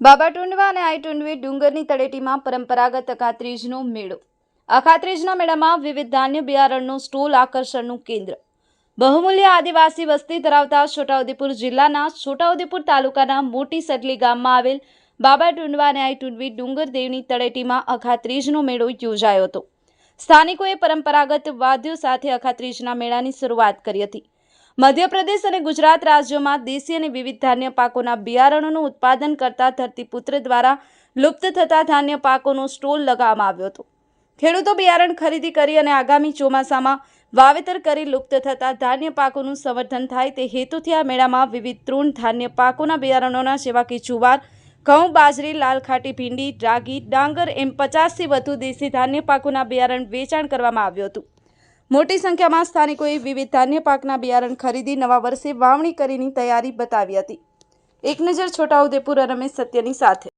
બાબા ટુંડવા અને આઈ ટુંડવી ડુંગરની તળેટીમાં પરંપરાગત અખાત્રીજનો મેળો। અખાત્રીજના મેળામાં વિવિધ ધાન્ય બિયારણનું સ્ટોલ આકર્ષણનું કેન્દ્ર। બહુમૂલ્ય આદિવાસી વસ્તી ધરાવતા છોટાઉદેપુર જિલ્લાના છોટાઉદેપુર તાલુકાના મોટી સડલી ગામમાં આવેલ બાબા ટુંડવા અને આઈ ટુંડવી ડુંગર દેવની તળેટીમાં અખાત્રીજનો મેળો યોજાયો હતો। સ્થાનિકોએ પરંપરાગત વાદ્યો સાથે અખાત્રીજના મેળાની શરૂઆત કરી હતી। મધ્યપ્રદેશ અને ગુજરાત રાજ્યોમાં દેશી અને વિવિધ ધાન્ય પાકોના બિયારણોનું ઉત્પાદન કરતા ધરતીપુત્ર દ્વારા લુપ્ત થતા ધાન્ય પાકોનો સ્ટોલ લગાવવામાં આવ્યો હતો। ખેડૂતો બિયારણ ખરીદી કરી અને આગામી ચોમાસામાં વાવેતર કરી લુપ્ત થતા ધાન્ય પાકોનું સંવર્ધન થાય તે હેતુથી આ મેળામાં વિવિધ તૃણ ધાન્ય પાકોના બિયારણોના જેવા કે જુવાર, ઘઉં, બાજરી, લાલ ખાટી ભીંડી, રાગી, ડાંગર એમ 50થી વધુ દેશી ધાન્ય પાકોના બિયારણ વેચાણ કરવામાં આવ્યું હતું। મોટી સંખ્યામાં સ્થાનિકોએ વિવિધ ધાન્ય પાકના બિયારણ ખરીદી નવા વર્ષે વાવણી કરીની તૈયારી બતાવી હતી। એક નજર છોટાઉદેપુર રમેશ સત્યની સાથે।